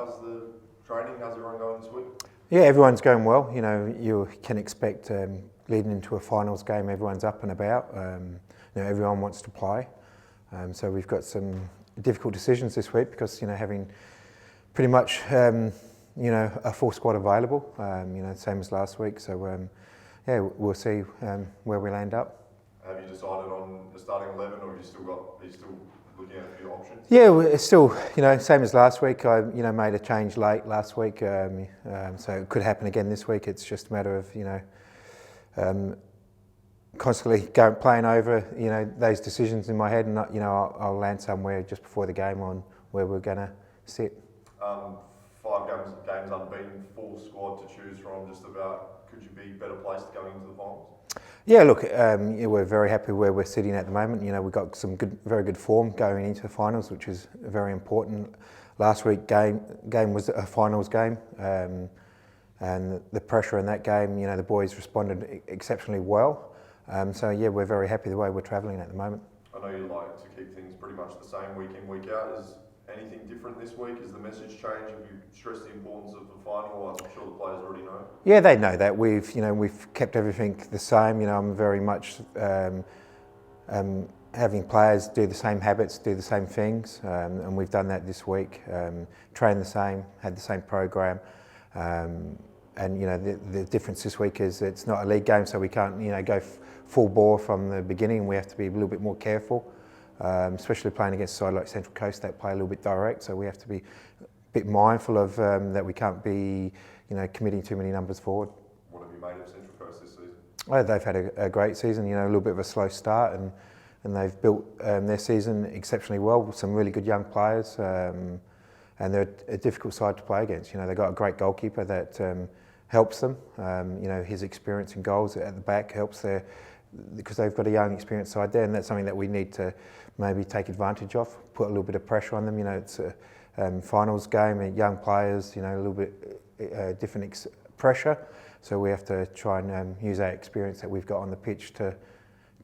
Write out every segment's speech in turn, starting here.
How's the training? How's everyone going this week? Yeah, everyone's going well. You know, you can expect leading into a finals game, everyone's up and about. Everyone wants to play. So we've got some difficult decisions this week because having pretty much a full squad available. Same as last week. So we'll see where we land up. Have you decided on the starting 11, or are you still looking at a few options? Yeah, it's still same as last week. I made a change late last week, so it could happen again this week. It's just a matter of constantly playing over those decisions in my head, and I'll land somewhere just before the game on where we're going to sit. 5 games unbeaten, full squad to choose from. Just about, could you be better placed going into the finals? Yeah, look, we're very happy where we're sitting at the moment. We've got some very good form going into the finals, which is very important. Last week's game was a finals game, and the pressure in that game, the boys responded exceptionally well. We're very happy the way we're travelling at the moment. I know you like to keep things pretty much the same week in, week out. Is anything different this week? Is the message changed? Have you stressed the importance of the final? I'm sure the players already know. Yeah, they know that. We've kept everything the same. I'm very much having players do the same habits, do the same things, and we've done that this week. Trained the same, had the same program, and the difference this week is it's not a league game, so we can't go full bore from the beginning. We have to be a little bit more careful. Especially playing against a side like Central Coast that play a little bit direct, so we have to be a bit mindful of that we can't be committing too many numbers forward. What have you made of Central Coast this season? They've had a great season, a little bit of a slow start, and they've built their season exceptionally well with some really good young players, and they're a difficult side to play against. They've got a great goalkeeper that helps them. His experience in goals at the back helps because they've got a young, experienced side there, and that's something that we need to maybe take advantage of, put a little bit of pressure on them. It's a finals game, young players, a little bit different pressure, so we have to try and use our experience that we've got on the pitch to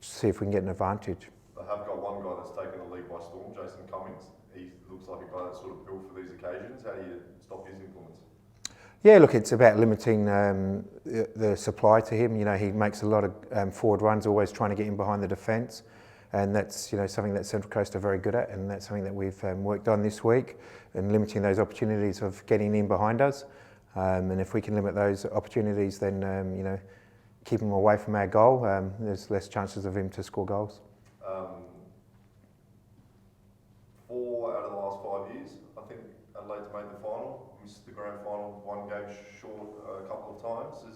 see if we can get an advantage. They have got one guy that's taken the league by storm, Cummings. He looks like a guy that's sort of built for these occasions. How do you stop his influence? Yeah, look, it's about limiting the supply to him. He makes a lot of forward runs, always trying to get in behind the defence, and that's something that Central Coast are very good at, and that's something that we've worked on this week, and limiting those opportunities of getting in behind us. And if we can limit those opportunities, then keep him away from our goal. There's less chances of him to score goals. 4 out of the last 5 years, I think Adelaide's made the final. Missed the grand final, 1 game short a couple of times.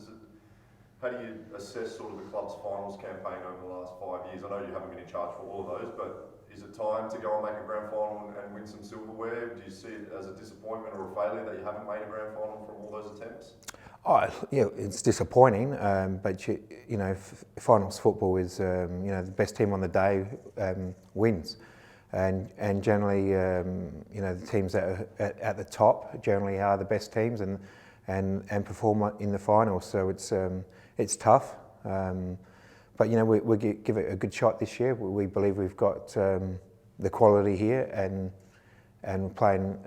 How do you assess sort of the club's finals campaign over the last 5 years? I know you haven't been in charge for all of those, but is it time to go and make a grand final and win some silverware? Do you see it as a disappointment or a failure that you haven't made a grand final from all those attempts? It's disappointing, but finals football is the best team on the day wins. And generally, the teams that are at the top generally are the best teams and perform in the finals. So it's tough, but we'll give it a good shot this year. We believe we've got the quality here and playing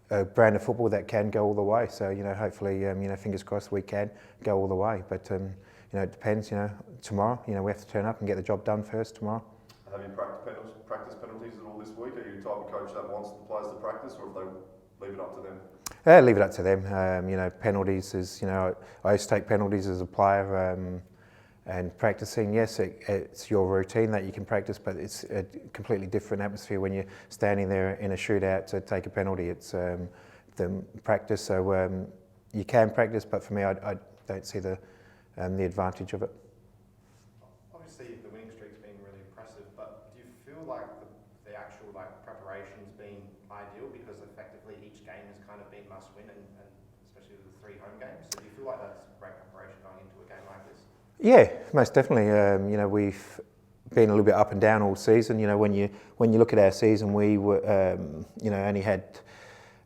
a brand of football that can go all the way. So hopefully, fingers crossed we can go all the way. But it depends. Tomorrow, we have to turn up and get the job done first tomorrow. Have you practiced penalties at all this week? Are you the type of coach that wants the players to practice, or if they leave it up to them? Leave it up to them. Penalties is, I used to take penalties as a player, and practicing, yes, it's your routine that you can practice, but it's a completely different atmosphere when you're standing there in a shootout to take a penalty. It's the practice, so you can practice, but for me, I don't see the advantage of it. Obviously, the winning streak's been really impressive, but do you feel like the actual preparation's been ideal, because effectively each game has kind of been must-win, and especially with the 3 home games? So do you feel like that's great preparation going into a game like this? Yeah, most definitely. We've been a little bit up and down all season. When you look at our season, we were only had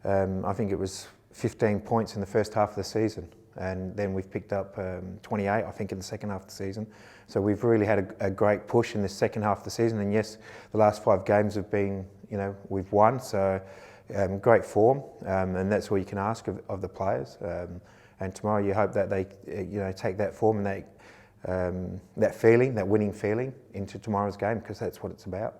I think it was 15 points in the first half of the season, and then we've picked up 28, I think, in the second half of the season. So we've really had a great push in the second half of the season. And yes, the last 5 games have been, we've won. So great form, and that's all you can ask of the players. And tomorrow, you hope that they, take that form and that feeling, that winning feeling, into tomorrow's game, because that's what it's about.